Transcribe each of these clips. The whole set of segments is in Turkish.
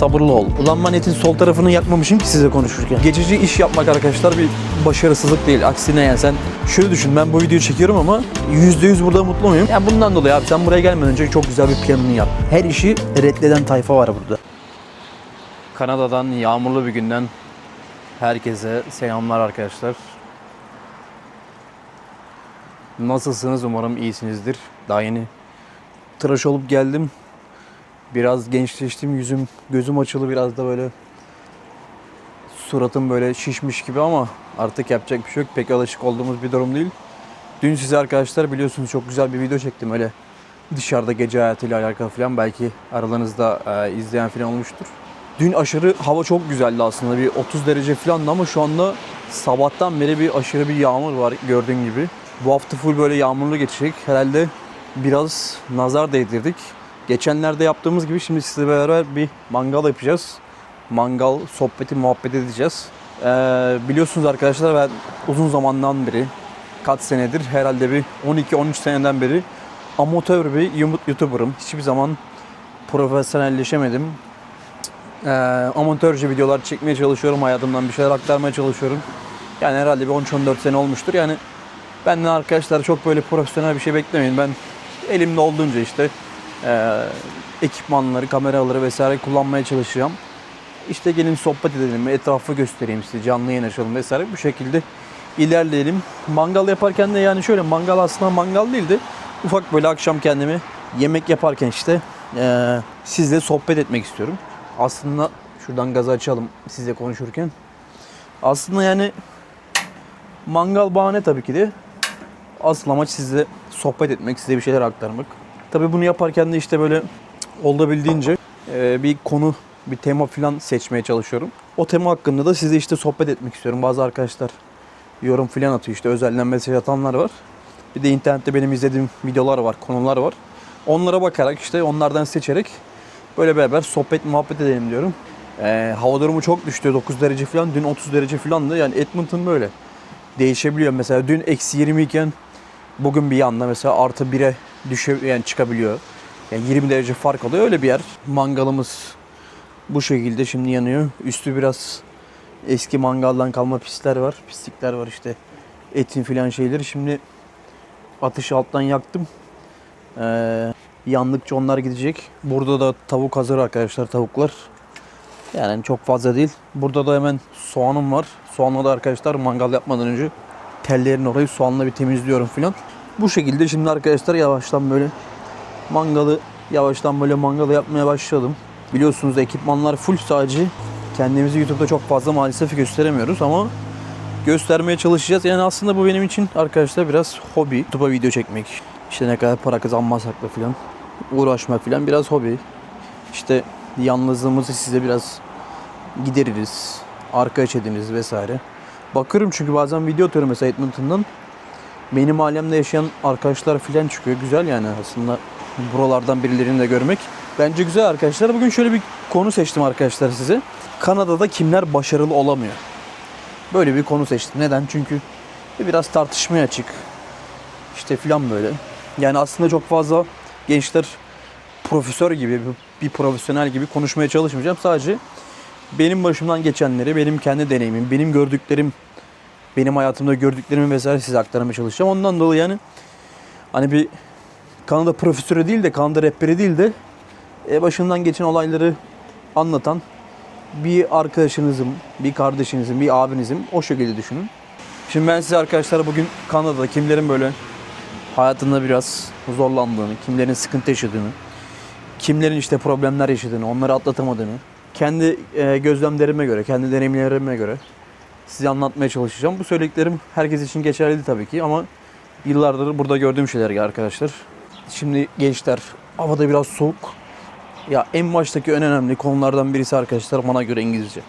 sabırlı ol. Ulan manetin sol tarafını yakmamışım ki size konuşurken. Geçici iş yapmak arkadaşlar bir başarısızlık değil. Aksine yani sen şöyle düşün, ben bu videoyu çekiyorum ama %100 burada mutlu muyum? Yani bundan dolayı abi sen buraya gelmeden önce çok güzel bir planını yap. Her işi reddeden tayfa var burada. Kanada'dan yağmurlu bir günden herkese selamlar arkadaşlar. Nasılsınız? Umarım iyisinizdir. Daha yeni tıraş olup geldim. Biraz gençleştim. Yüzüm, gözüm açılı, biraz da böyle suratım böyle şişmiş gibi ama artık yapacak bir şey yok. Pek alışık olduğumuz bir durum değil. Dün size arkadaşlar biliyorsunuz çok güzel bir video çektim öyle dışarıda gece hayatıyla alakalı falan. Belki aralarınızda izleyen falan olmuştur. Dün aşırı hava çok güzeldi aslında. Bir 30 derece falandı ama şu anda sabahtan beri bir aşırı bir yağmur var gördüğün gibi. Bu hafta full böyle yağmurlu geçecek. Herhalde biraz nazar değdirdik. Geçenlerde yaptığımız gibi şimdi sizle beraber bir mangal yapacağız. Mangal sohbeti, muhabbet edeceğiz. Biliyorsunuz arkadaşlar ben uzun zamandan beri, kaç senedir, herhalde bir 12-13 seneden beri amatör bir YouTuber'ım. Hiçbir zaman profesyonelleşemedim. Amatörce videolar çekmeye çalışıyorum. Hayatımdan bir şeyler aktarmaya çalışıyorum. Yani herhalde bir 13-14 sene olmuştur. Yani benden arkadaşlar çok böyle profesyonel bir şey beklemeyin. Ben elimde olduğunca işte ekipmanları, kameraları vesaire kullanmaya çalışacağım. İşte gelin sohbet edelim, etrafı göstereyim size, canlı yayın açalım vesaire. Bu şekilde ilerleyelim. Mangal yaparken de yani şöyle, mangal aslında mangal değil de ufak böyle akşam kendimi yemek yaparken işte sizle sohbet etmek istiyorum. Aslında şuradan gazı açalım sizle konuşurken. Aslında yani mangal bahane tabii ki de. Asıl amaç sizle sohbet etmek, size bir şeyler aktarmak. Tabii bunu yaparken de işte böyle olabildiğince bir konu, bir tema falan seçmeye çalışıyorum. O tema hakkında da sizle işte sohbet etmek istiyorum. Bazı arkadaşlar yorum falan atıyor, işte özelden mesaj atanlar var. Bir de internette benim izlediğim videolar var, konular var. Onlara bakarak işte onlardan seçerek böyle beraber sohbet muhabbet edelim diyorum. Hava durumu çok düştü, 9 derece falan, dün 30 derece falandı. Yani Edmonton böyle değişebiliyor. Mesela dün -20 iken bugün bir anda mesela +1'e yani çıkabiliyor. Yani 20 derece fark oluyor, öyle bir yer. Mangalımız bu şekilde şimdi yanıyor. Üstü biraz eski mangaldan kalma pisler var. Pislikler var işte. Etin filan şeyleri. Şimdi ateşi alttan yaktım. Yandıkça onlar gidecek. Burada da tavuk hazır arkadaşlar, tavuklar. Yani çok fazla değil. Burada da hemen soğanım var. Soğanla da arkadaşlar mangal yapmadan önce tellerin orayı soğanla bir temizliyorum filan. Bu şekilde şimdi arkadaşlar yavaştan böyle mangalı yapmaya başladım. Biliyorsunuz ekipmanlar full, sadece kendimizi YouTube'da çok fazla maalesef gösteremiyoruz ama göstermeye çalışacağız. Yani aslında bu benim için arkadaşlar biraz hobi. YouTube'a video çekmek, işte ne kadar para kazanmasak da filan uğraşmak filan biraz hobi. İşte yalnızlığımızı size biraz gideririz, arkadaş ediniz vesaire. Bakıyorum çünkü bazen video atıyorum mesela Edmonton'dan. Benim alemde yaşayan arkadaşlar filan çıkıyor. Güzel yani aslında buralardan birilerini de görmek. Bence güzel arkadaşlar. Bugün şöyle bir konu seçtim arkadaşlar size. Kanada'da kimler başarılı olamıyor? Böyle bir konu seçtim. Neden? Çünkü biraz tartışmaya açık. İşte filan böyle. Yani aslında çok fazla gençler profesör gibi, bir profesyonel gibi konuşmaya çalışmayacağım. Sadece benim başımdan geçenleri, benim kendi deneyimim, benim gördüklerim, benim hayatımda gördüklerimi vesaire size aktarmaya çalışacağım. Ondan dolayı yani hani bir Kanada profesörü değil de, Kanada rehberi değil de başından geçen olayları anlatan bir arkadaşınızım, bir kardeşinizin, bir abinizim, o şekilde düşünün. Şimdi ben size arkadaşlar bugün Kanada'da kimlerin böyle hayatında biraz zorlandığını, kimlerin sıkıntı yaşadığını, kimlerin işte problemler yaşadığını, onları atlatamadığını, kendi gözlemlerime göre, kendi deneyimlerime göre size anlatmaya çalışacağım. Bu söylediklerim herkes için geçerli değil tabii ki ama yıllardır burada gördüğüm şeyler arkadaşlar. Şimdi gençler, havada biraz soğuk. Ya en baştaki en önemli konulardan birisi arkadaşlar bana göre İngilizce.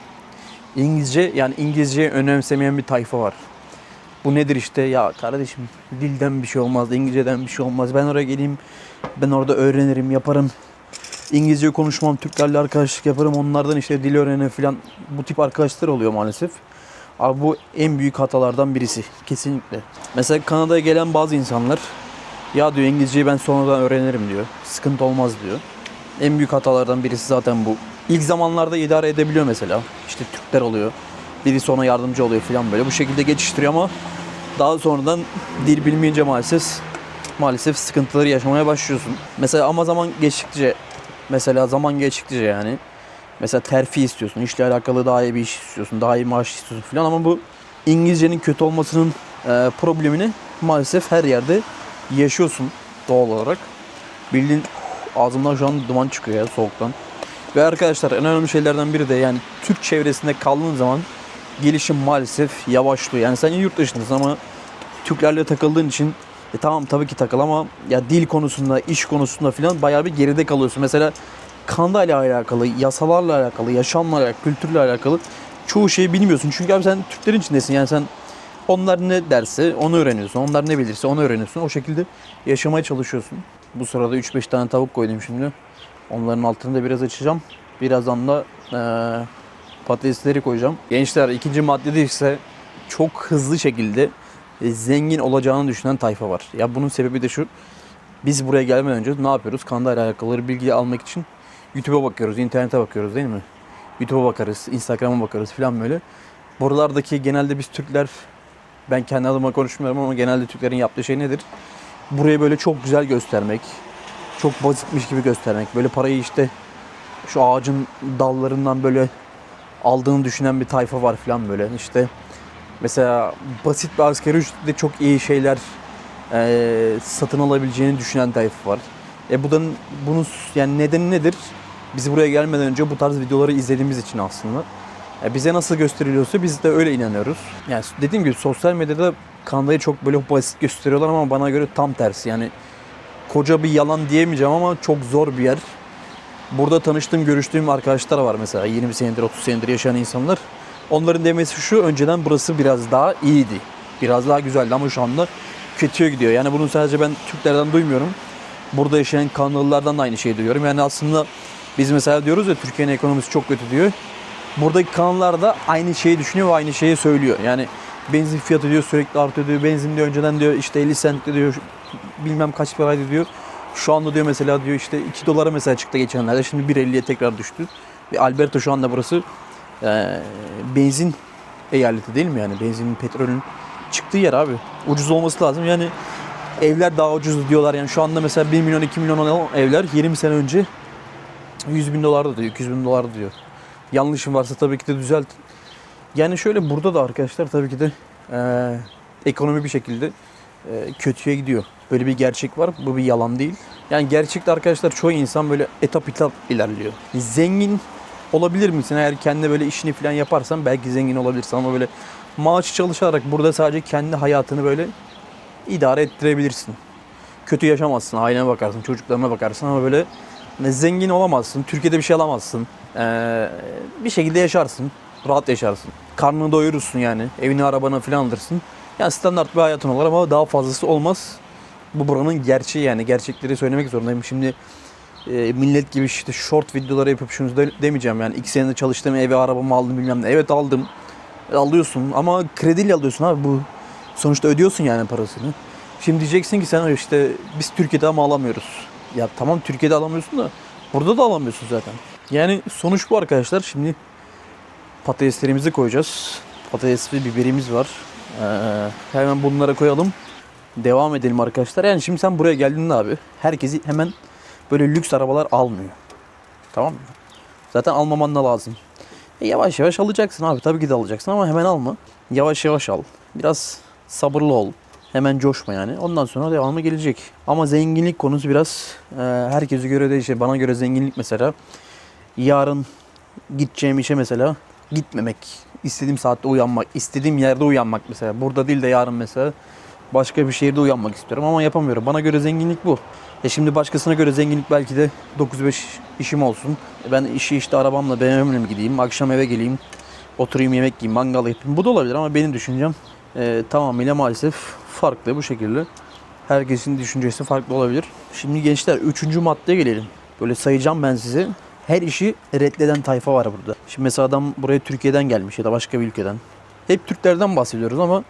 İngilizce, yani İngilizceyi önemsemeyen bir tayfa var. Bu nedir işte, ya kardeşim dilden bir şey olmaz, İngilizceden bir şey olmaz. Ben oraya geleyim, ben orada öğrenirim, yaparım. İngilizce konuşmam, Türklerle arkadaşlık yaparım, onlardan işte dil öğrenelim falan. Bu tip arkadaşlar oluyor maalesef. Abi bu en büyük hatalardan birisi. Kesinlikle. Mesela Kanada'ya gelen bazı insanlar, ya diyor İngilizceyi ben sonradan öğrenirim diyor. Sıkıntı olmaz diyor. En büyük hatalardan birisi zaten bu. İlk zamanlarda idare edebiliyor mesela. İşte Türkler oluyor. Birisi ona yardımcı oluyor falan böyle. Bu şekilde geçiştiriyor ama daha sonradan dil bilmeyince maalesef sıkıntıları yaşamaya başlıyorsun. Mesela ama zaman geçtikçe yani mesela terfi istiyorsun. İşle alakalı daha iyi bir iş istiyorsun. Daha iyi maaş istiyorsun falan ama bu İngilizcenin kötü olmasının problemini maalesef her yerde yaşıyorsun doğal olarak. Bildiğin ağzımdan şu an duman çıkıyor ya soğuktan. Ve arkadaşlar en önemli şeylerden biri de yani Türk çevresinde kaldığın zaman gelişim maalesef yavaşlıyor. Yani sen yurt dışındasın ama Türklerle takıldığın için tamam tabii ki takıl ama ya dil konusunda, iş konusunda falan bayağı bir geride kalıyorsun. Mesela Kanada ile alakalı, yasalarla alakalı, yaşamla alakalı, kültürle alakalı çoğu şeyi bilmiyorsun. Çünkü abi sen Türklerin içindesin. Yani sen onlar ne derse onu öğreniyorsun. Onlar ne bilirse onu öğreniyorsun. O şekilde yaşamaya çalışıyorsun. Bu sırada 3-5 tane tavuk koydum şimdi. Onların altını da biraz açacağım. Birazdan da patatesleri koyacağım. Gençler ikinci maddede ise çok hızlı şekilde zengin olacağını düşünen tayfa var. Ya bunun sebebi de şu. Biz buraya gelmeden önce ne yapıyoruz? Kanada ile alakalı bilgi almak için YouTube'a bakıyoruz, internete bakıyoruz değil mi? YouTube'a bakarız, Instagram'a bakarız falan böyle. Buralardaki genelde biz Türkler, ben kendi adıma konuşmuyorum ama genelde Türklerin yaptığı şey nedir? Burayı böyle çok güzel göstermek, çok basitmiş gibi göstermek. Böyle parayı işte şu ağacın dallarından böyle aldığını düşünen bir tayfa var falan böyle. İşte mesela basit bir asgari ücretle çok iyi şeyler satın alabileceğini düşünen tayfa var. Bunun yani nedeni nedir? Biz buraya gelmeden önce bu tarz videoları izlediğimiz için aslında. Bize nasıl gösteriliyorsa biz de öyle inanıyoruz. Yani dediğim gibi sosyal medyada Kanada'yı çok böyle basit gösteriyorlar ama bana göre tam tersi. Yani koca bir yalan diyemeyeceğim ama çok zor bir yer. Burada görüştüğüm arkadaşlar var mesela 20 senedir 30 senedir yaşayan insanlar. Onların demesi şu, önceden burası biraz daha iyiydi. Biraz daha güzeldi ama şu anda kötüye gidiyor. Yani bunu sadece ben Türklerden duymuyorum. Burada yaşayan Kanadalılardan da aynı şeyi duyuyorum. Yani aslında biz mesela diyoruz ya Türkiye'nin ekonomisi çok kötü diyor. Buradaki Kanadalılar da aynı şeyi düşünüyor ve aynı şeyi söylüyor. Yani benzin fiyatı diyor sürekli artıyor diyor. Benzin diyor önceden diyor işte 50 cent diyor bilmem kaç paraydı diyor. Şu anda diyor mesela diyor işte 2 dolara mesela çıktı geçenlerde. Şimdi 1,50'ye tekrar düştü. Ve Alberta şu anda burası benzin eyaleti değil mi yani? Benzinin, petrolün çıktığı yer abi. Ucuz olması lazım. Yani evler daha ucuz diyorlar. Yani şu anda mesela 1 milyon 2 milyon olan evler 20 sene önce 100 bin dolardı diyor, 200 bin dolardı diyor. Yanlışım varsa tabii ki de düzelt. Yani şöyle burada da arkadaşlar tabii ki de ekonomi bir şekilde kötüye gidiyor. Böyle bir gerçek var. Bu bir yalan değil. Yani gerçekte arkadaşlar çoğu insan böyle etap ilerliyor. Zengin olabilir misin? Eğer kendi böyle işini falan yaparsan belki zengin olabilirsin ama böyle maaş çalışarak burada sadece kendi hayatını böyle idare ettirebilirsin. Kötü yaşamazsın. Ailene bakarsın, çocuklarına bakarsın ama böyle zengin olamazsın. Türkiye'de bir şey alamazsın. Bir şekilde yaşarsın. Rahat yaşarsın. Karnını doyurursun yani. Evini, arabanı falan alırsın. Yani standart bir hayatın olur ama daha fazlası olmaz. Bu buranın gerçeği yani. Gerçekleri söylemek zorundayım. Şimdi millet gibi işte short videoları yapıp şunu demeyeceğim yani. 2 senede çalıştım, evi, arabamı aldım bilmem ne. Evet aldım. Alıyorsun ama krediyle alıyorsun abi. Bu sonuçta ödüyorsun yani parasını. Şimdi diyeceksin ki sen işte biz Türkiye'de ama alamıyoruz. Ya tamam Türkiye'de alamıyorsun da burada da alamıyorsun zaten. Yani sonuç bu arkadaşlar. Şimdi patateslerimizi koyacağız. Patatesli biberimiz var. Hemen bunlara koyalım. Devam edelim arkadaşlar. Yani şimdi sen buraya geldiğinde abi herkesi hemen böyle lüks arabalar almıyor. Tamam mı? Zaten almaman da lazım. Yavaş yavaş alacaksın abi. Tabii ki de alacaksın ama hemen alma. Yavaş yavaş al. Biraz sabırlı ol. Hemen coşma yani. Ondan sonra devamı gelecek. Ama zenginlik konusu biraz herkese göre değişir. Bana göre zenginlik mesela yarın gideceğim işe mesela gitmemek. İstediğim saatte uyanmak. İstediğim yerde uyanmak mesela. Burada değil de yarın mesela başka bir şehirde uyanmak istiyorum ama yapamıyorum. Bana göre zenginlik bu. Şimdi başkasına göre zenginlik belki de 9-5 işim olsun. Ben işi işte arabamla BMW'le mi gideyim, akşam eve geleyim, oturayım yemek yiyeyim, mangal yapayım. Bu da olabilir ama benim düşüncem tamamıyla maalesef farklı bu şekilde. Herkesin düşüncesi farklı olabilir. Şimdi gençler 3. maddeye gelelim. Böyle sayacağım ben size. Her işi reddeden tayfa var burada. Şimdi mesela adam buraya Türkiye'den gelmiş ya da başka bir ülkeden. Hep Türklerden bahsediyoruz ama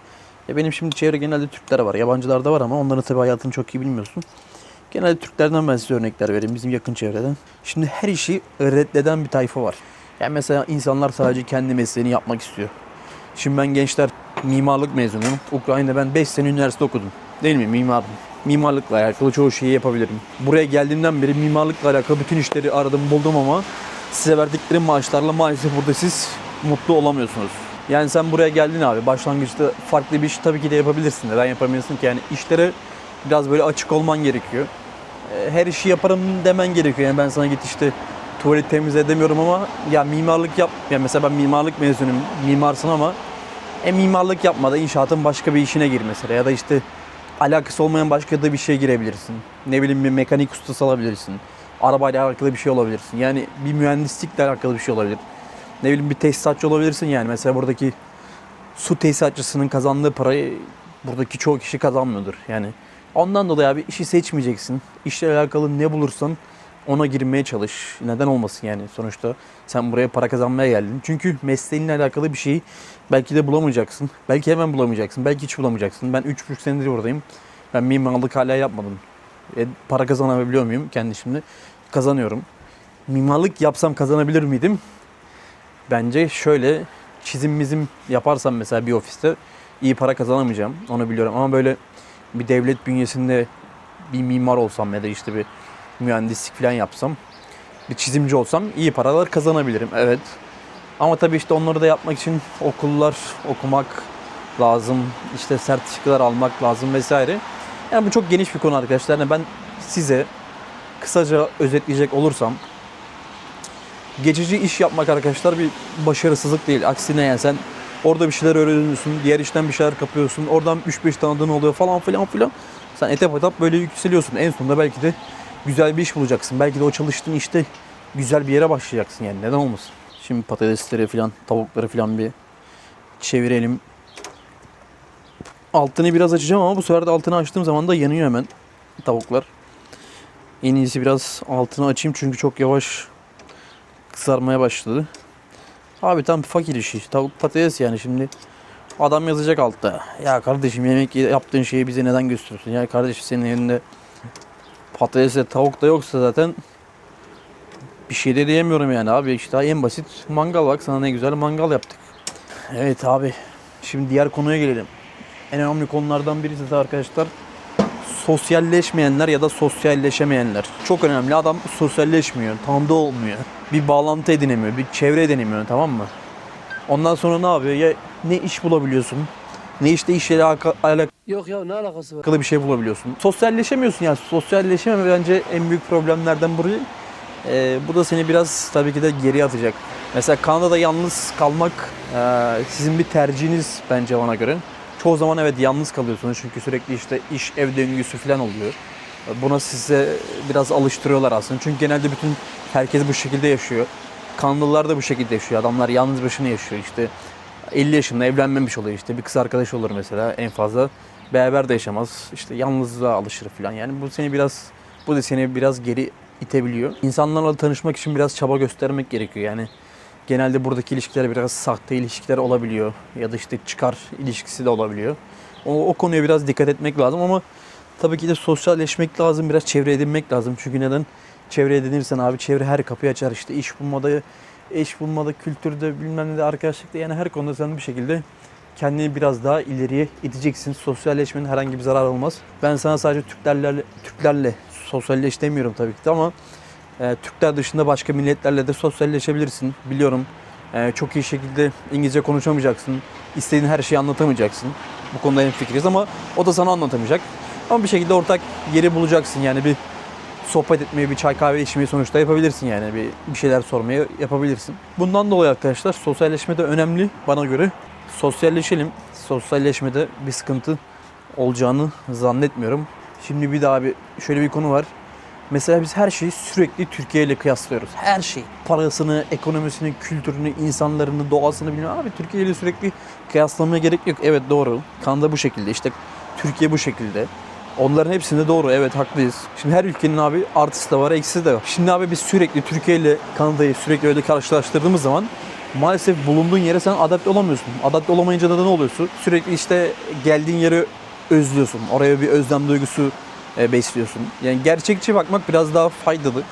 benim şimdi çevre genelde Türkler var. Yabancılar da var ama onların tabii hayatını çok iyi bilmiyorsun. Genelde Türklerden ben size örnekler vereyim bizim yakın çevreden. Şimdi her işi reddeden bir tayfa var. Yani mesela insanlar sadece kendi mesleğini yapmak istiyor. Şimdi ben gençler mimarlık mezunuyum. Ukrayna'da ben 5 sene üniversite okudum. Değil mi? Mimarım. Mimarlıkla alakalı çoğu şeyi yapabilirim. Buraya geldiğimden beri mimarlıkla alakalı bütün işleri aradım buldum ama size verdikleri maaşlarla maalesef burada siz mutlu olamıyorsunuz. Yani sen buraya geldin abi. Başlangıçta farklı bir iş tabii ki de yapabilirsin. Neden yapamıyorsun ki? Yani işlere biraz böyle açık olman gerekiyor. Her işi yaparım demen gerekiyor. Yani ben sana git işte tuvalet temizle demiyorum ama ya mimarlık yap. Yani mesela ben mimarlık mezunuyum. Mimarsın ama mimarlık yapma da inşaatın başka bir işine gir mesela. Ya da işte alakası olmayan başka da bir şeye girebilirsin. Ne bileyim bir mekanik ustası alabilirsin. Arabayla alakalı bir şey olabilirsin. Yani bir mühendislikle alakalı bir şey olabilir. Ne bileyim bir tesisatçı olabilirsin yani. Mesela buradaki su tesisatçısının kazandığı parayı buradaki çoğu kişi kazanmıyordur. Yani ondan dolayı abi işi seçmeyeceksin. İşle alakalı ne bulursan ona girmeye çalış. Neden olmasın yani sonuçta sen buraya para kazanmaya geldin. Çünkü mesleğinle alakalı bir şeyi belki de bulamayacaksın. Belki hemen bulamayacaksın. Belki hiç bulamayacaksın. Ben 3,5 senedir buradayım. Ben mimarlık hala yapmadım. Para kazanabiliyor muyum kendi şimdi? Kazanıyorum. Mimarlık yapsam kazanabilir miydim? Bence şöyle çizim yaparsam mesela bir ofiste iyi para kazanamayacağım. Onu biliyorum ama böyle bir devlet bünyesinde bir mimar olsam ya da işte bir mühendislik falan yapsam, bir çizimci olsam iyi paralar kazanabilirim. Evet. Ama tabii işte onları da yapmak için okullar okumak lazım. İşte sertifikalar almak lazım vesaire. Yani bu çok geniş bir konu arkadaşlar. Yani ben size kısaca özetleyecek olursam geçici iş yapmak arkadaşlar bir başarısızlık değil. Aksine yani sen orada bir şeyler öğreniyorsun, diğer işten bir şeyler kapıyorsun, oradan 3-5 tanıdığın oluyor falan filan filan. Sen etap böyle yükseliyorsun. En sonunda belki de güzel bir iş bulacaksın. Belki de o çalıştığın işte güzel bir yere başlayacaksın yani. Neden olmasın? Şimdi patatesleri filan, tavukları filan bir çevirelim. Altını biraz açacağım ama bu sefer de altını açtığım zaman da yanıyor hemen tavuklar. En iyisi biraz altını açayım çünkü çok yavaş kızarmaya başladı. Abi tam fakir işi. Tavuk patates yani şimdi adam yazacak altta. Ya kardeşim yemek yaptığın şeyi bize neden gösteriyorsun? Ya kardeşim senin elinde patatesle tavuk da yoksa zaten bir şey de diyemiyorum yani abi. İşte en basit mangal, bak sana ne güzel mangal yaptık. Evet abi. Şimdi diğer konuya gelelim. En önemli konulardan birisi de arkadaşlar sosyalleşmeyenler ya da sosyalleşemeyenler. Çok önemli. Adam sosyalleşmiyor, tanıdığı olmuyor. Bir bağlantı edinemiyor, bir çevre edinemiyor, tamam mı? Ondan sonra ne yapıyor? Ya ne iş bulabiliyorsun, ne işte işle alakalı Yok ya ne alakası var? bir şey bulabiliyorsun. Sosyalleşemiyorsun yani. Sosyalleşememe bence en büyük problemlerden biri. Bu da seni biraz tabii ki de geri atacak. Mesela Kanada'da yalnız kalmak sizin bir tercihiniz bence bana göre. Çoğu zaman evet yalnız kalıyorsunuz çünkü sürekli işte iş ev döngüsü falan oluyor. Buna size biraz alıştırıyorlar aslında. Çünkü genelde herkes bu şekilde yaşıyor. Kanadalılar da bu şekilde yaşıyor. Adamlar yalnız başına yaşıyor işte. 50 yaşında evlenmemiş oluyor işte. Bir kız arkadaş olur mesela en fazla. Beraber de yaşamaz. İşte yalnızlığa alışır falan. Yani bu da seni biraz geri itebiliyor. İnsanlarla tanışmak için biraz çaba göstermek gerekiyor. Yani genelde buradaki ilişkiler biraz sahte ilişkiler olabiliyor. Ya da işte çıkar ilişkisi de olabiliyor. O konuya biraz dikkat etmek lazım ama tabii ki de sosyalleşmek lazım. Biraz çevre edinmek lazım. Çünkü neden? Çevre edinirsen abi çevre her kapıyı açar. İşte iş bulmada, kültürde, bilmem ne de, arkadaşlıkta, yani her konuda sen bir şekilde kendini biraz daha ileriye iteceksin. Sosyalleşmenin herhangi bir zararı olmaz. Ben sana sadece Türklerle sosyalleş demiyorum tabii ki de ama Türkler dışında başka milletlerle de sosyalleşebilirsin. Biliyorum çok iyi şekilde İngilizce konuşamayacaksın. İstediğin her şeyi anlatamayacaksın. Bu konuda hemfikiriz ama o da sana anlatamayacak. Ama bir şekilde ortak yeri bulacaksın. Yani bir sohbet etmeyi, bir çay kahve içmeyi sonuçta yapabilirsin yani. Bir şeyler sormayı yapabilirsin. Bundan dolayı arkadaşlar sosyalleşme de önemli bana göre. Sosyalleşelim. Sosyalleşmede bir sıkıntı olacağını zannetmiyorum. Şimdi bir daha şöyle bir konu var. Mesela biz her şeyi sürekli Türkiye ile kıyaslıyoruz. Her şey. Parasını, ekonomisini, kültürünü, insanlarını, doğasını bilmiyorum. Abi Türkiye ile sürekli kıyaslamaya gerek yok. Evet doğru. Kanada bu şekilde. İşte Türkiye bu şekilde. Onların hepsinde doğru. Evet haklıyız. Şimdi her ülkenin abi artısı da var, eksisi de var. Şimdi abi biz sürekli Türkiye ile Kanada'yı sürekli öyle karşılaştırdığımız zaman maalesef bulunduğun yere sen adapte olamıyorsun. Adapte olamayınca da ne oluyorsun? Sürekli işte geldiğin yeri özlüyorsun. Oraya bir özlem duygusu besliyorsun. Yani gerçekçi bakmak biraz daha faydalı.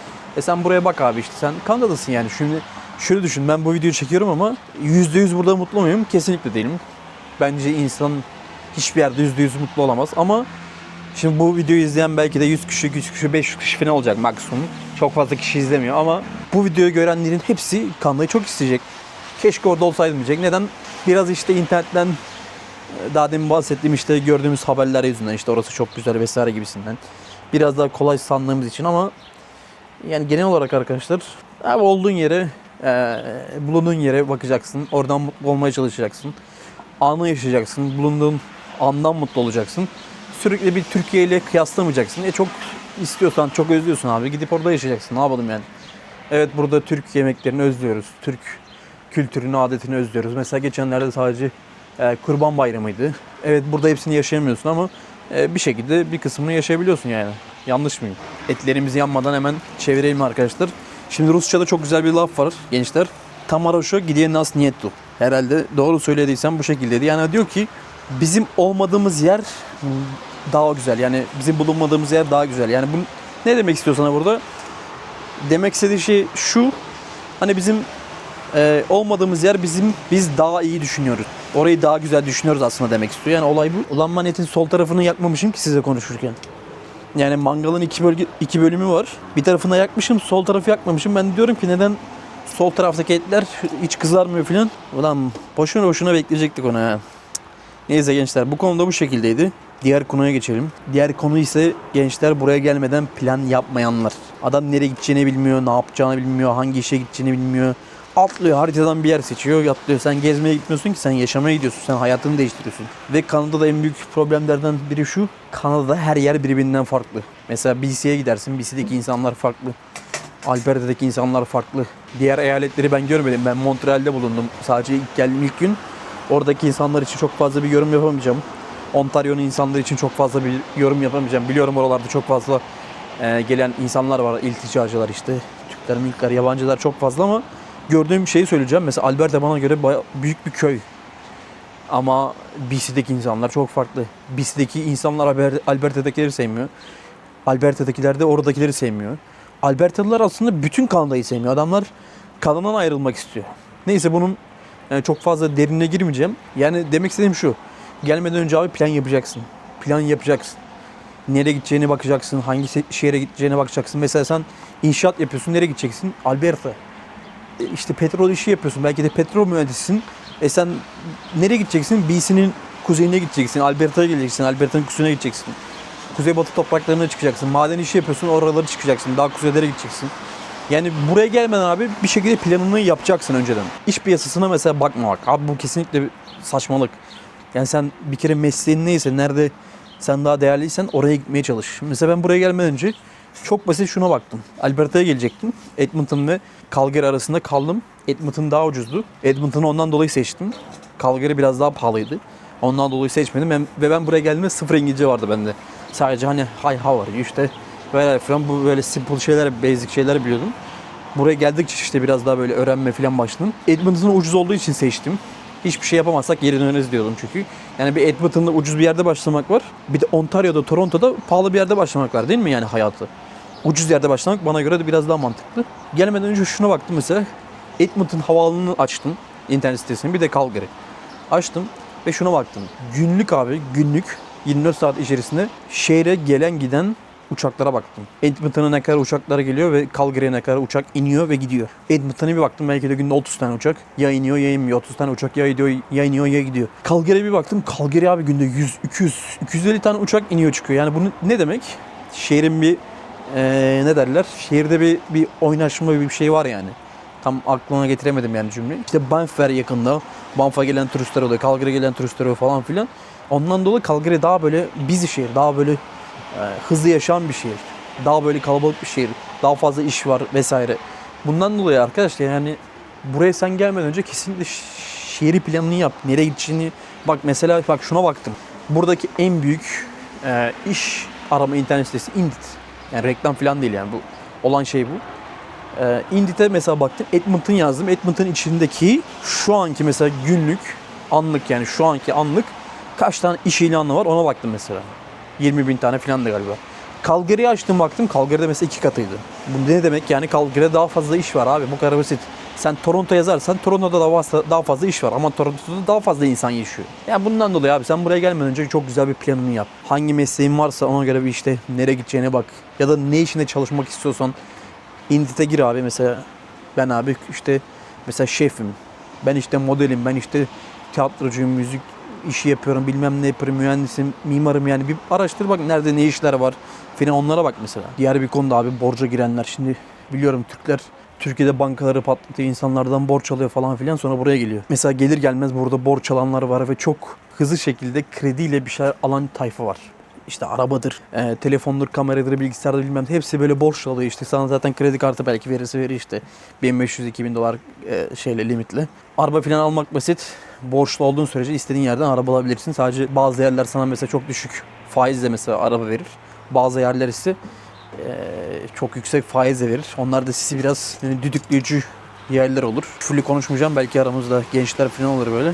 Sen buraya bak abi, işte sen Kanada'dasın yani. Şimdi şöyle düşün, ben bu videoyu çekiyorum ama %100 burada mutlu muyum? Kesinlikle değilim. Bence insan hiçbir yerde %100 mutlu olamaz ama şimdi bu videoyu izleyen belki de 100 kişi, 100 kişi, 500 kişi falan olacak maksimum. Çok fazla kişi izlemiyor ama bu videoyu görenlerin hepsi Kanada'yı çok isteyecek. Keşke orada olsaydım diyecek. Neden? Biraz işte internetten daha demin bahsettiğim işte gördüğümüz haberler yüzünden, işte orası çok güzel vesaire gibisinden. Biraz daha kolay sandığımız için ama yani genel olarak arkadaşlar abi olduğun yere, bulunduğun yere bakacaksın. Oradan mutlu olmaya çalışacaksın. Anı yaşayacaksın. Bulunduğun andan mutlu olacaksın. Sürekli bir Türkiye ile kıyaslamayacaksın. Çok istiyorsan, çok özlüyorsun abi, gidip orada yaşayacaksın. Ne yapalım yani? Evet, burada Türk yemeklerini özlüyoruz. Türk kültürünü, adetini özlüyoruz. Mesela geçenlerde sadece Kurban Bayramı'ydı. Evet, burada hepsini yaşayamıyorsun ama bir şekilde bir kısmını yaşayabiliyorsun yani. Yanlış mıyım? Etlerimiz yanmadan hemen çevireyim arkadaşlar. Şimdi Rusça'da çok güzel bir laf var gençler. Tamaroşo gidiye nas niyettu. Herhalde doğru söylediysem bu şekildeydi. Yani diyor ki bizim olmadığımız yer daha güzel. Yani bizim bulunmadığımız yer daha güzel. Yani bu ne demek istiyor sana burada? Demek istediği şey şu. Hani bizim olmadığımız yer biz daha iyi düşünüyoruz. Orayı daha güzel düşünüyoruz aslında demek istiyor. Yani olay bu. Ulan ben etin sol tarafını yakmamışım ki size konuşurken. Yani mangalın iki bölümü var. Bir tarafını yakmışım, sol tarafı yakmamışım. Ben diyorum ki neden sol taraftaki etler hiç kızarmıyor falan. Ulan boşuna bekleyecektik onu ya. Neyse gençler, bu konuda bu şekildeydi. Diğer konuya geçelim. Diğer konu ise gençler, buraya gelmeden plan yapmayanlar. Adam nereye gideceğini bilmiyor, ne yapacağını bilmiyor, hangi işe gideceğini bilmiyor. Atlıyor, haritadan bir yer seçiyor, atlıyor. Sen gezmeye gitmiyorsun ki, sen yaşamaya gidiyorsun. Sen hayatını değiştiriyorsun. Ve Kanada'da en büyük problemlerden biri şu. Kanada'da her yer birbirinden farklı. Mesela BC'ye gidersin, BC'deki insanlar farklı. Alberta'daki insanlar farklı. Diğer eyaletleri ben görmedim. Ben Montreal'de bulundum. Sadece ilk geldiğim ilk gün. Oradaki insanlar için çok fazla bir yorum yapamayacağım. Ontario'nun insanları için çok fazla bir yorum yapamayacağım. Biliyorum oralarda çok fazla gelen insanlar var. İlticacılar işte. Türkler, Mülkler, yabancılar çok fazla ama gördüğüm şeyi söyleyeceğim. Mesela Alberta bana göre bayağı büyük bir köy. Ama BC'deki insanlar çok farklı. BC'deki insanlar Alberta'dakileri sevmiyor. Alberta'dakiler de oradakileri sevmiyor. Albertalılar aslında bütün Kanada'yı sevmiyor. Adamlar Kanada'dan ayrılmak istiyor. Neyse, bunun çok fazla derinine girmeyeceğim. Yani demek istediğim şu. Gelmeden önce abi plan yapacaksın. Plan yapacaksın. Nereye gideceğine bakacaksın. Hangi şehre gideceğine bakacaksın. Mesela sen inşaat yapıyorsun. Nereye gideceksin? Alberta. İşte petrol işi yapıyorsun. Belki de petrol mühendisisin. Sen nereye gideceksin? BC'nin kuzeyine gideceksin. Alberta'ya geleceksin. Alberta'nın kuzeyine gideceksin. Kuzeybatı topraklarına çıkacaksın. Maden işi yapıyorsun. Oraları çıkacaksın. Daha kuzeylere gideceksin. Yani buraya gelmeden abi bir şekilde planını yapacaksın önceden. İş piyasasına mesela bakmamak. Abi bu kesinlikle bir saçmalık. Yani sen bir kere mesleğin neyse, nerede sen daha değerliysen oraya gitmeye çalış. Mesela ben buraya gelmeden önce çok basit şuna baktım. Alberta'ya gelecektim. Edmonton ve Calgary arasında kaldım. Edmonton daha ucuzdu. Edmonton'u ondan dolayı seçtim. Calgary biraz daha pahalıydı. Ondan dolayı seçmedim. Ve ben buraya geldiğimde sıfır İngilizce vardı bende. Sadece hani hi how are you işte böyle falan, bu böyle simple şeyler, basic şeyler biliyordum. Buraya geldikçe işte biraz daha böyle öğrenme falan başladım. Edmonton ucuz olduğu için seçtim. Hiçbir şey yapamazsak geri döneriz diyordum çünkü. Yani bir Edmonton'da ucuz bir yerde başlamak var. Bir de Ontario'da, Toronto'da pahalı bir yerde başlamak var değil mi yani hayatı? Ucuz yerde başlamak bana göre de biraz daha mantıklı. Gelmeden önce şuna baktım mesela. Edmonton havaalanını açtım. İnternet sitesini. Bir de Calgary. Açtım ve şuna baktım. Günlük abi, günlük 24 saat içerisinde şehre gelen giden uçaklara baktım. Edmonton'a ne kadar uçaklar geliyor ve Calgary'e ne kadar uçak iniyor ve gidiyor. Edmonton'a bir baktım, belki de günde 30 tane uçak ya iniyor ya inmiyor. 30 tane uçak ya gidiyor ya iniyor ya gidiyor. Calgary'e bir baktım. Calgary abi günde 100, 200, 250 tane uçak iniyor çıkıyor. Yani bunu ne demek? Şehrin bir ne derler? Şehirde bir oynaşma, bir şey var yani. Tam aklıma getiremedim yani cümleyi. İşte Banff var yakında. Banff'a gelen turistler oluyor. Calgary'e gelen turistler oluyor falan filan. Ondan dolayı Calgary daha böyle busy şehir. Daha böyle hızlı yaşayan bir şehir. Daha böyle kalabalık bir şehir. Daha fazla iş var vesaire. Bundan dolayı arkadaşlar yani buraya sen gelmeden önce kesinlikle şehri planını yap. Nereye gideceğini bak. Mesela bak şuna baktım. Buradaki en büyük iş arama internet sitesi Indeed. Yani reklam falan değil yani, bu olan şey bu. Indeed'e mesela baktım. Edmonton yazdım. Edmonton içindeki şu anki mesela günlük, anlık yani şu anki anlık kaç tane iş ilanı var ona baktım mesela. 20.000 tane falan da galiba. Calgary'yi açtım baktım. Calgary'de mesela 2 katıydı. Bu ne demek yani? Calgary'de daha fazla iş var abi. Bu kadar basit. Sen Toronto yazarsan Toronto'da daha fazla iş var ama Toronto'da daha fazla insan yaşıyor. Yani bundan dolayı abi sen buraya gelmeden önce çok güzel bir planını yap. Hangi mesleğin varsa ona göre bir işte nereye gideceğine bak. Ya da ne işinde çalışmak istiyorsan Indeed'e gir abi. Mesela ben abi işte mesela şefim. Ben işte modelim. Ben işte tiyatrocuyum, müzik işi yapıyorum, bilmem ne yapıyorum, mühendisim, mimarım, yani bir araştır bak nerede ne işler var filan, onlara bak mesela. Diğer bir konuda abi borca girenler, şimdi biliyorum Türkler Türkiye'de bankaları patlatıyor, insanlardan borç alıyor falan filan, sonra buraya geliyor. Mesela gelir gelmez burada borç alanlar var ve çok hızlı şekilde krediyle bir şeyler alan tayfa var. İşte arabadır, telefondur, kameradır, bilgisayardır, bilmem ne, hepsi böyle borç alıyor. İşte sana zaten kredi kartı belki verirse verir işte 1500-2000 dolar şeyle, limitle. Araba falan almak basit. Borçlu olduğun sürece istediğin yerden araba alabilirsin. Sadece bazı yerler sana mesela çok düşük faizle mesela araba verir. Bazı yerler ise çok yüksek faizle verir. Onlar da sizi biraz düdükleyici yerler olur. Fully konuşmayacağım, belki aramızda gençler falan olur böyle.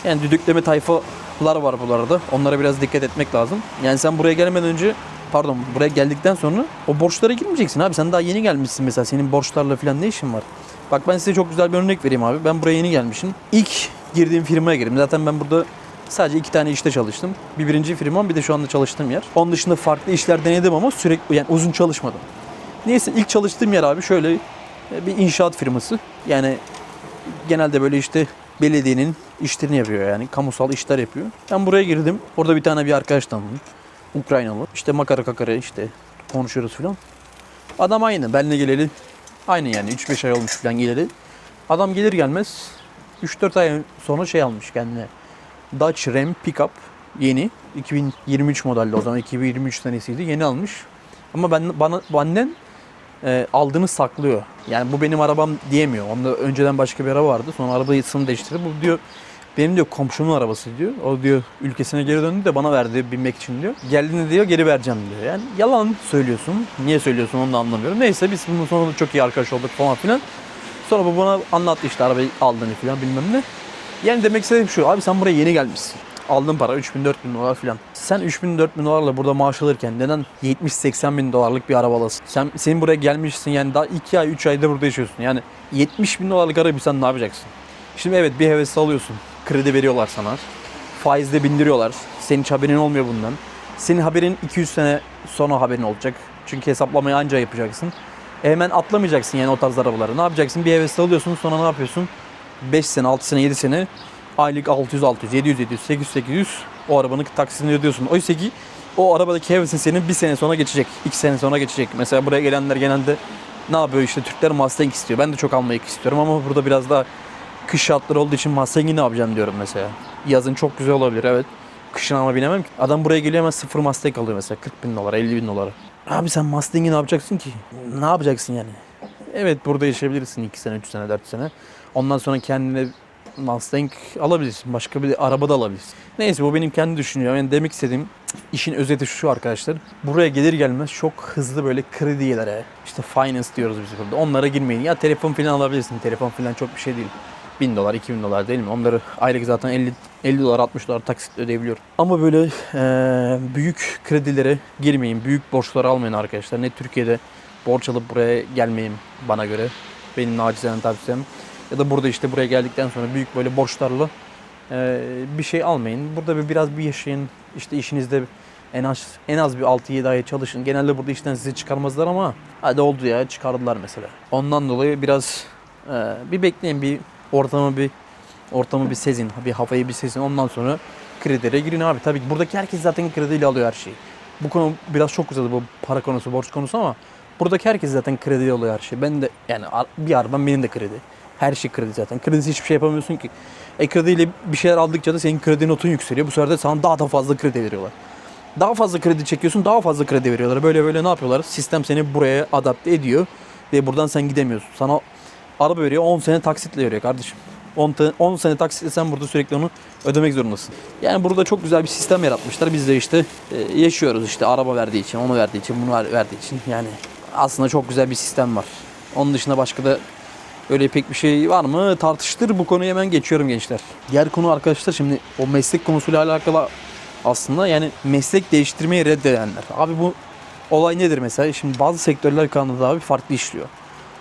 Yani düdükleme tayfalar var bu arada. Onlara biraz dikkat etmek lazım. Yani sen buraya gelmeden önce, pardon, buraya geldikten sonra o borçlara girmeyeceksin abi. Sen daha yeni gelmişsin mesela. Senin borçlarla falan ne işin var? Bak ben size çok güzel bir örnek vereyim abi. Ben buraya yeni gelmişim. İlk girdiğim firmaya girdim. Zaten ben burada sadece 2 tane işte çalıştım. Bir birinci firmam, bir de şu anda çalıştığım yer. Onun dışında farklı işler denedim ama sürekli, yani uzun çalışmadım. Neyse, ilk çalıştığım yer abi şöyle bir inşaat firması. Yani genelde böyle işte belediyenin işlerini yapıyor, yani kamusal işler yapıyor. Ben buraya girdim. Orada bir tane bir arkadaş tanıdım. Ukraynalı. İşte makara kakara işte konuşuyoruz falan. Adam aynı. Benle geleli aynı yani. 3-5 ay olmuş falan geleli. Adam gelir gelmez 3-4 ay sonra şey almış kendine. Dodge Ram Pickup, yeni. 2023 modelde, o zaman 2023 senesiydi. Yeni almış. Ama benden aldığını saklıyor. Yani bu benim arabam diyemiyor. Onda önceden başka bir araba vardı. Sonra arabasını değiştirdi. Bu diyor benim diyor komşumun arabası diyor. O diyor ülkesine geri döndü de bana verdi binmek için diyor. Geldiğinde diyor geri vereceğim diyor. Yani yalan söylüyorsun. Niye söylüyorsun onu da anlamıyorum. Neyse biz bunun sonunda çok iyi arkadaş olduk falan filan. Sonra bu bana anlattı işte arabayı aldığını filan bilmem ne. Yani demek istediğim şu abi, sen buraya yeni gelmişsin. Aldığın para 3.000-4.000 dolar filan. Sen 3.000-4.000 dolarla burada maaş alırken neden 70-80 bin dolarlık bir araba alasın? Senin buraya gelmişsin, yani daha 2 ay 3 ayda burada yaşıyorsun. Yani 70 bin dolarlık arabayı sen ne yapacaksın? Şimdi evet, bir hevesle alıyorsun. Kredi veriyorlar sana. Faizle bindiriyorlar. Senin hiç haberin olmuyor bundan. Senin haberin 200 sene sonra haberin olacak. Çünkü hesaplamayı anca yapacaksın. Hemen atlamayacaksın yani o tarz arabaları. Ne yapacaksın? Bir hevesle alıyorsun, sonra ne yapıyorsun? 5 sene, 6 sene, 7 sene aylık 600, 700, 800 o arabanın taksitini ödüyorsun. Oysa ki o arabadaki hevesin senin bir sene sonra geçecek, 2 sene sonra geçecek. Mesela buraya gelenler genelde ne yapıyor, işte Türkler Mustang istiyor. Ben de çok almayı istiyorum ama burada biraz daha kış şartları olduğu için Mustang'i ne yapacağım diyorum mesela. Yazın çok güzel olabilir, evet. Kışın ama binemem ki. Adam buraya geliyor hemen sıfır Mustang alıyor mesela 40 bin dolara, 50 bin dolara. Abi sen Mustang'i ne yapacaksın ki? Ne yapacaksın yani? Evet, burada yaşayabilirsin 2 sene, 3 sene, 4 sene. Ondan sonra kendine Mustang alabilirsin. Başka bir araba da alabilirsin. Neyse, bu benim kendi düşüncem. Yani demek istediğim, işin özeti şu arkadaşlar. Buraya gelir gelmez çok hızlı böyle kredilere, işte finance diyoruz biz burada, onlara girmeyin. Ya telefon falan alabilirsin. Telefon falan çok bir şey değil. 1000 dolar, 2000 dolar değil mi? Onları aylık zaten 50 dolar, 60 dolar taksit ödeyebiliyorum. Ama böyle büyük kredilere girmeyin. Büyük borçları almayın arkadaşlar. Ne Türkiye'de borç alıp buraya gelmeyin bana göre. Benim nacizane tavsiyem. Ya da burada işte buraya geldikten sonra büyük böyle borçlarla bir şey almayın. Burada biraz bir yaşayın. İşte işinizde en az bir 6-7 ay çalışın. Genelde burada işten sizi çıkarmazlar ama hadi oldu ya, çıkardılar mesela. Ondan dolayı biraz bir bekleyin, bir ortamı bir sezin, bir havayı bir sezin. Ondan sonra kredilere girin abi. Tabii ki buradaki herkes zaten krediyle alıyor her şeyi. Bu konu biraz çok uzadı, bu para konusu, borç konusu, ama buradaki herkes zaten krediyle alıyor her şeyi. Ben de yani bir arabam benim de kredi. Her şey kredi zaten. Kredisiz hiçbir şey yapamıyorsun ki. Krediyle bir şeyler aldıkça da senin kredi notun yükseliyor. Bu sefer de sana daha da fazla kredi veriyorlar. Daha fazla kredi çekiyorsun, daha fazla kredi veriyorlar. Böyle böyle ne yapıyorlar? Sistem seni buraya adapte ediyor ve buradan sen gidemiyorsun. Sana araba veriyor, 10 sene taksitle veriyor kardeşim. 10 sene taksitle sen burada sürekli onu ödemek zorundasın. Yani burada çok güzel bir sistem yaratmışlar. Biz de işte yaşıyoruz işte, araba verdiği için, onu verdiği için, bunu verdiği için. Yani aslında çok güzel bir sistem var. Onun dışında başka da öyle pek bir şey var mı? Tartıştır, bu konuyu hemen geçiyorum gençler. Diğer konu arkadaşlar, şimdi o meslek konusuyla alakalı aslında, yani meslek değiştirmeyi reddedenler. Abi bu olay nedir mesela? Şimdi bazı sektörler Kanada'da abi farklı işliyor.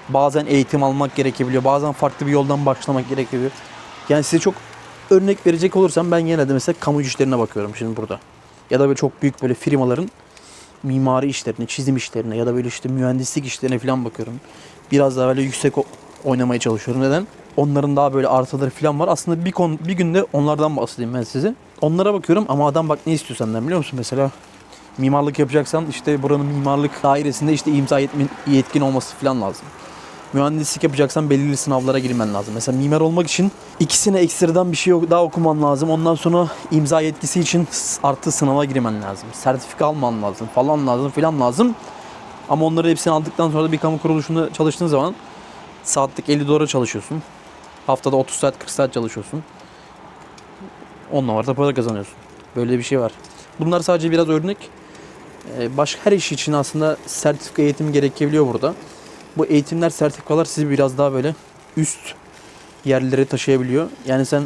Bazen eğitim almak gerekebiliyor. Bazen farklı bir yoldan başlamak gerekebiliyor. Yani size çok örnek verecek olursam ben yine de mesela kamu işlerine bakıyorum şimdi burada. Ya da böyle çok büyük böyle firmaların mimari işlerine, çizim işlerine ya da böyle işte mühendislik işlerine falan bakıyorum. Biraz daha böyle yüksek oynamaya çalışıyorum. Neden? Onların daha böyle artıları falan var. Aslında bir günde onlardan bahsedeyim ben size. Onlara bakıyorum ama adam bak ne istiyor senden biliyor musun? Mesela mimarlık yapacaksan işte buranın mimarlık dairesinde işte imza yetkin olması falan lazım. Mühendislik yapacaksan belirli sınavlara girmen lazım. Mesela mimar olmak için ikisine ekstradan bir şey daha okuman lazım. Ondan sonra imza yetkisi için artı sınava girmen lazım. Sertifika alman lazım falan lazım filan lazım. Ama onları hepsini aldıktan sonra da bir kamu kuruluşunda çalıştığın zaman saatlik $50 çalışıyorsun. Haftada 30 saat 40 saat çalışıyorsun. Onunla var da para kazanıyorsun. Böyle bir şey var. Bunlar sadece biraz örnek. Başka her iş için aslında sertifika eğitimi gerekebiliyor burada. Bu eğitimler, sertifikalar sizi biraz daha böyle üst yerlere taşıyabiliyor. Yani sen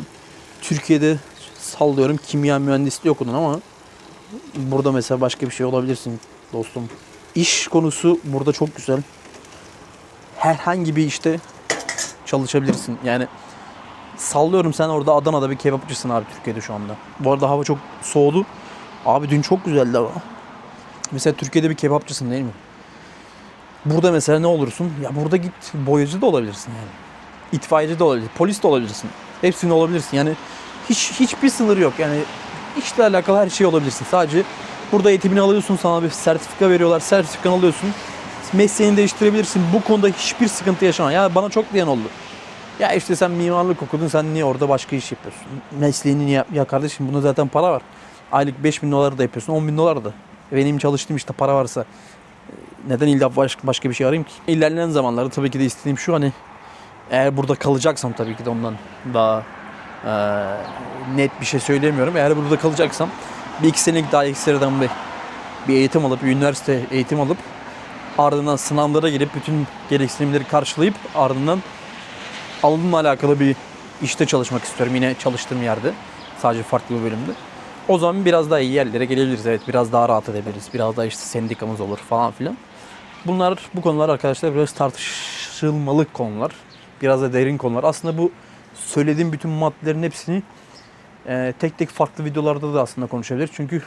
Türkiye'de sallıyorum kimya mühendisliği okudun ama burada mesela başka bir şey olabilirsin dostum. İş konusu burada çok güzel. Herhangi bir işte çalışabilirsin. Yani sallıyorum sen orada Adana'da bir kebapçısın abi Türkiye'de şu anda. Bu arada hava çok soğudu. Abi dün çok güzeldi hava. Mesela Türkiye'de bir kebapçısın değil mi? Burada mesela ne olursun? Ya burada git boyacı da olabilirsin yani. İtfaiyeci de olabilirsin. Polis de olabilirsin. Hepsini olabilirsin. Yani hiçbir sınır yok. Yani işle alakalı her şey olabilirsin. Sadece burada eğitimini alıyorsun. Sana bir sertifika veriyorlar. Sertifikanı alıyorsun. Mesleğini değiştirebilirsin. Bu konuda hiçbir sıkıntı yaşama. Ya bana çok diyen oldu. Ya işte sen mimarlık okudun. Sen niye orada başka iş yapıyorsun? Mesleğini niye ya kardeşim bunda zaten para var. Aylık $5.000 da yapıyorsun. $10.000 da. Benim çalıştığım işte para varsa neden illa başka bir şey arayayım ki? İlerleyen zamanlarda tabii ki de istediğim şu hani eğer burada kalacaksam tabii ki de ondan daha net bir şey söyleyemiyorum. Eğer burada kalacaksam bir iki senelik daha ekstradan bir eğitim alıp, bir üniversite eğitim alıp ardından sınavlara girip bütün gereksinimleri karşılayıp ardından alanımla alakalı bir işte çalışmak istiyorum. Yine çalıştığım yerde. Sadece farklı bir bölümde. O zaman biraz daha iyi yerlere gelebiliriz. Evet biraz daha rahat edebiliriz. Biraz daha işte sendikamız olur falan filan. Bu konular arkadaşlar biraz tartışılmalı konular. Biraz da derin konular. Aslında bu söylediğim bütün maddelerin hepsini tek tek farklı videolarda da aslında konuşabiliriz. Çünkü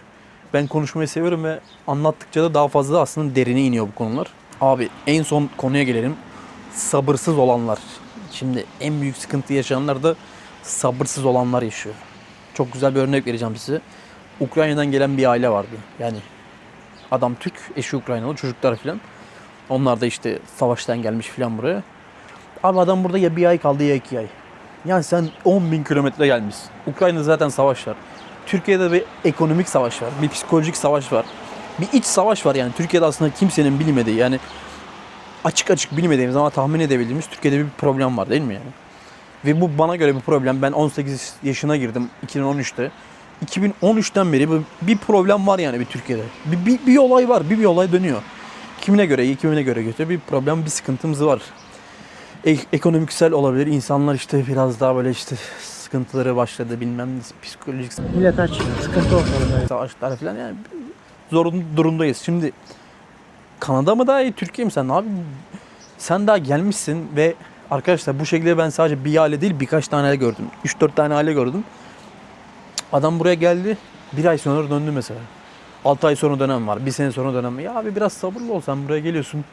ben konuşmayı seviyorum ve anlattıkça da daha fazla aslında derine iniyor bu konular. Abi en son konuya gelelim. Sabırsız olanlar. Şimdi en büyük sıkıntı yaşayanlar da sabırsız olanlar yaşıyor. Çok güzel bir örnek vereceğim size. Ukrayna'dan gelen bir aile vardı. Yani adam Türk, eşi Ukraynalı, çocuklar filan. Onlar da işte savaştan gelmiş filan buraya. Abi adam burada ya bir ay kaldı ya 2 ay. Yani sen 10.000 kilometre gelmişsin. Ukrayna'da zaten savaş var. Türkiye'de bir ekonomik savaş var. Bir psikolojik savaş var. Bir iç savaş var yani. Türkiye'de aslında kimsenin bilmediği yani açık açık bilmediğimiz ama tahmin edebildiğimiz Türkiye'de bir problem var değil mi yani? Ve bu bana göre bir problem. Ben 18 yaşına girdim 2013'te. 2013'ten beri bir problem var yani bir Türkiye'de. Bir olay var, bir olay dönüyor. Kimine göre iyi, kimine göre kötü bir problem, bir sıkıntımız var. Ekonomiksel olabilir. İnsanlar işte biraz daha böyle işte sıkıntıları başladı bilmem ne, psikolojik Millet aç, sıkıntı ortalığı. savaşlar falan yani zor durumdayız. Şimdi Kanada mı daha iyi, Türkiye mi sen abi? Sen daha gelmişsin ve arkadaşlar bu şekilde ben sadece bir aile değil birkaç tane aile gördüm. 3-4 tane aile gördüm. Adam buraya geldi. 1 ay sonra döndü mesela. 6 ay sonra dönem var. 1 sene sonra dönem var. Ya abi biraz sabırlı ol, sen buraya geliyorsun.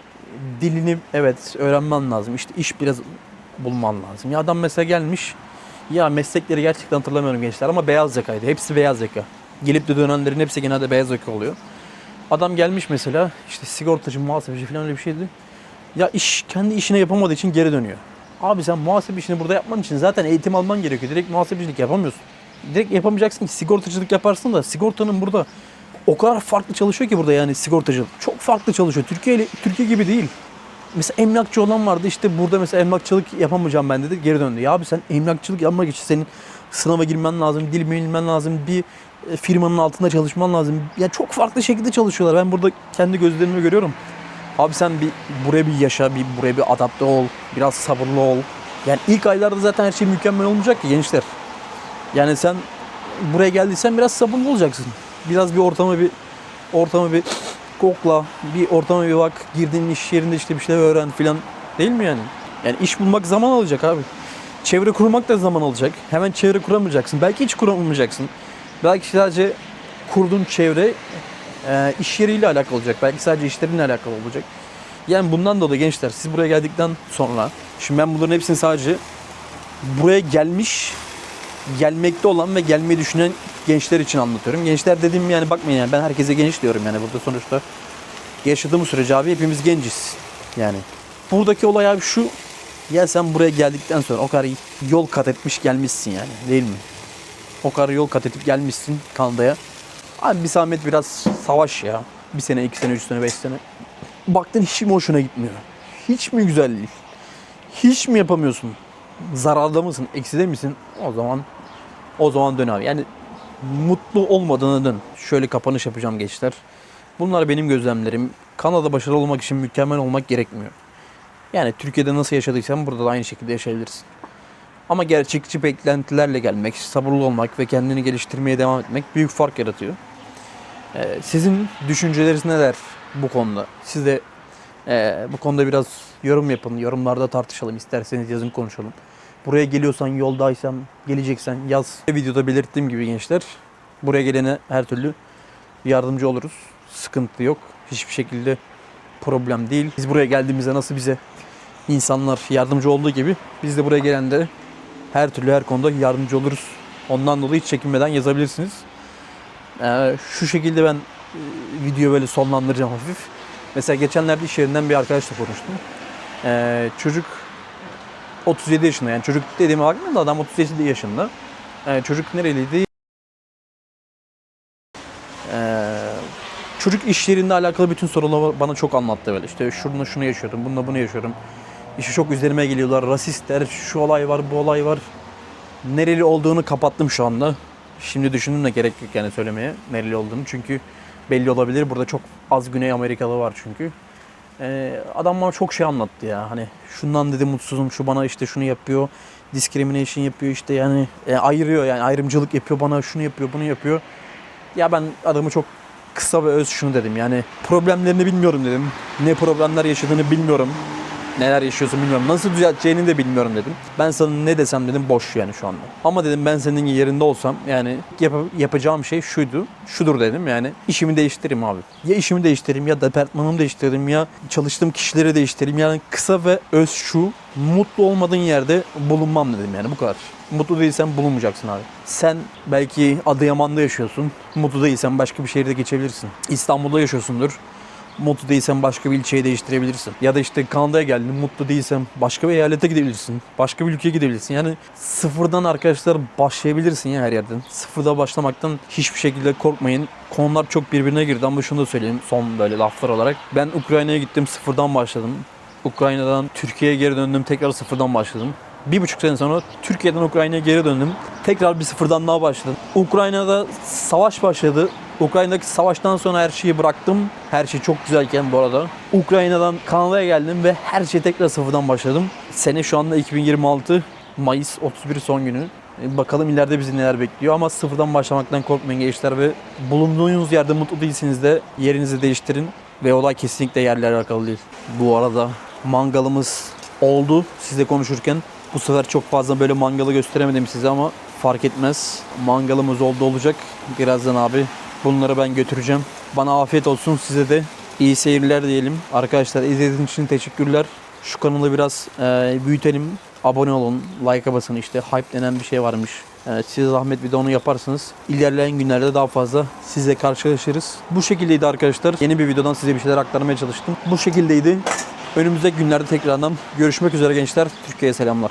Dilini evet öğrenmen lazım. İşte iş biraz bulman lazım. Ya adam mesela gelmiş. Ya meslekleri gerçekten hatırlamıyorum gençler ama beyaz yakaydı. Hepsi beyaz yaka. Gelip de dönenlerin hepsi genelde beyaz yaka oluyor. Adam gelmiş mesela işte sigortacı, muhasebeci falan öyle bir şeydi. Ya kendi işini yapamadığı için geri dönüyor. Abi sen muhasebe işini burada yapman için zaten eğitim alman gerekiyor. Direkt muhasebecilik yapamıyorsun. Direkt yapamayacaksın ki sigortacılık yaparsın da sigortanın burada o kadar farklı çalışıyor ki burada yani sigortacılık. Çok farklı çalışıyor. Türkiye gibi değil. Mesela emlakçı olan vardı işte burada mesela emlakçılık yapamayacağım ben dedi geri döndü. Ya abi sen emlakçılık yapmak için senin sınava girmen lazım, dil bilmen lazım, bir firmanın altında çalışman lazım. Ya çok farklı şekilde çalışıyorlar. Ben burada kendi gözlerimle görüyorum. Abi sen buraya bir yaşa, buraya bir adapte ol, biraz sabırlı ol. Yani ilk aylarda zaten her şey mükemmel olmayacak ki gençler. Yani sen buraya geldiysen biraz sabırlı olacaksın. Biraz bir ortamı bir kokla, bir ortama bir bak, girdiğin iş yerinde işte bir şeyler öğren filan, değil mi yani? Yani iş bulmak zaman alacak abi. Çevre kurmak da zaman alacak. Hemen çevre kuramayacaksın. Belki hiç kuramayacaksın. Belki sadece kurduğun çevre iş yeriyle alakalı olacak. Belki sadece işlerinle alakalı olacak. Yani bundan dolayı gençler, siz buraya geldikten sonra, şimdi ben bunların hepsini sadece buraya gelmiş, gelmekte olan ve gelmeyi düşünen gençler için anlatıyorum. Gençler dediğim yani bakmayın, yani ben herkese genç diyorum yani, burada sonuçta yaşadığımız sürece abi hepimiz genciz. Yani buradaki olay abi şu: ya sen buraya geldikten sonra o kadar yol kat etmiş gelmişsin yani, değil mi? O kadar yol kat edip gelmişsin Kanada'ya. Abi bir zahmet biraz savaş ya. Bir sene, 2 sene, 3 sene, 5 sene. Baktın hiç mi hoşuna gitmiyor? Hiç mi güzel değil? Hiç mi yapamıyorsun? Zararda mısın? Ekside misin? O zaman dön abi. Yani mutlu olmadığına dön. Şöyle kapanış yapacağım gençler. Bunlar benim gözlemlerim. Kanada başarılı olmak için mükemmel olmak gerekmiyor. Yani Türkiye'de nasıl yaşadıysan burada da aynı şekilde yaşayabilirsin. Ama gerçekçi beklentilerle gelmek, sabırlı olmak ve kendini geliştirmeye devam etmek büyük fark yaratıyor. Sizin düşünceleriniz neler bu konuda? Siz de bu konuda biraz yorum yapın. Yorumlarda tartışalım. İsterseniz yazın, konuşalım. Buraya geliyorsan, yoldaysan, geleceksen yaz. Videoda belirttiğim gibi gençler, buraya gelene her türlü yardımcı oluruz. Sıkıntı yok. Hiçbir şekilde problem değil. Biz buraya geldiğimizde nasıl bize insanlar yardımcı olduğu gibi biz de buraya gelende her türlü her konuda yardımcı oluruz. Ondan dolayı hiç çekinmeden yazabilirsiniz. Şu şekilde ben videoyu böyle sonlandıracağım hafif. Mesela geçenlerde iş yerinden bir arkadaşla konuştum. Çocuk 37 yaşında, yani çocuk dediğime bakmayın da adam 37 yaşında. Çocuk nereliydi? Çocuk iş yerinde alakalı bütün soruları bana çok anlattı böyle. İşte şunu yaşıyorum, bununla bunu yaşıyorum. İşte çok üzerime geliyorlar, rasistler, şu olay var, bu olay var. Nereli olduğunu kapattım şu anda. Şimdi düşündüm de gerek yok yani söylemeye nereli olduğunu. Çünkü belli olabilir. Burada çok az Güney Amerikalı var çünkü. Adam bana çok şey anlattı ya. Hani şundan dedi mutsuzum, şu bana işte şunu yapıyor. Discrimination yapıyor işte, yani ayırıyor, yani ayrımcılık yapıyor, bana şunu yapıyor, bunu yapıyor. Ya ben adamı çok kısa ve öz şunu dedim, yani problemlerini bilmiyorum dedim. Ne problemler yaşadığını bilmiyorum. Neler yaşıyorsun bilmiyorum. Nasıl düzelteceğini de bilmiyorum dedim. Ben sana ne desem dedim boş yani şu anda. Ama dedim ben senin yerinde olsam yani yapacağım şey şudur dedim, yani işimi değiştiririm abi. Ya işimi değiştiririm, ya departmanımı değiştiririm, ya çalıştığım kişileri değiştiririm. Yani kısa ve öz şu: mutlu olmadığın yerde bulunmam dedim, yani bu kadar. Mutlu değilsen bulunmayacaksın abi. Sen belki Adıyaman'da yaşıyorsun. Mutlu değilsen başka bir şehirde geçebilirsin. İstanbul'da yaşıyorsundur. Mutlu değilsen başka bir ilçeyi değiştirebilirsin. Ya da işte Kanada'ya geldin, mutlu değilsen başka bir eyalete gidebilirsin. Başka bir ülkeye gidebilirsin. Yani sıfırdan arkadaşlar başlayabilirsin ya her yerden. Sıfırda başlamaktan hiçbir şekilde korkmayın. Konular çok birbirine girdi ama şunu da söyleyeyim son böyle laflar olarak. Ben Ukrayna'ya gittim, sıfırdan başladım. Ukrayna'dan Türkiye'ye geri döndüm, tekrar sıfırdan başladım. 1,5 sene sonra Türkiye'den Ukrayna'ya geri döndüm. Tekrar bir sıfırdan daha başladım. Ukrayna'da savaş başladı. Ukrayna'daki savaştan sonra her şeyi bıraktım. Her şey çok güzelken bu arada. Ukrayna'dan Kanada'ya geldim ve her şey tekrar sıfırdan başladım. Sene şu anda 2026. Mayıs 31 son günü. Bakalım ileride bizi neler bekliyor, ama sıfırdan başlamaktan korkmayın gençler ve bulunduğunuz yerde mutlu değilsiniz de yerinizi değiştirin ve olay kesinlikle yerle alakalı değil. Bu arada mangalımız oldu sizle konuşurken. Bu sefer çok fazla böyle mangalı gösteremedim size ama fark etmez. Mangalımız olacak. Birazdan abi bunları ben götüreceğim. Bana afiyet olsun, size de iyi seyirler diyelim. Arkadaşlar izlediğiniz için teşekkürler. Şu kanalı biraz büyütelim. Abone olun, like'a basın. İşte hype denen bir şey varmış. Size zahmet bir de onu yaparsınız. İlerleyen günlerde daha fazla sizle karşılaşırız. Bu şekildeydi arkadaşlar. Yeni bir videodan size bir şeyler aktarmaya çalıştım. Bu şekildeydi. Önümüzdeki günlerde tekrardan görüşmek üzere gençler. Türkiye'ye selamlar.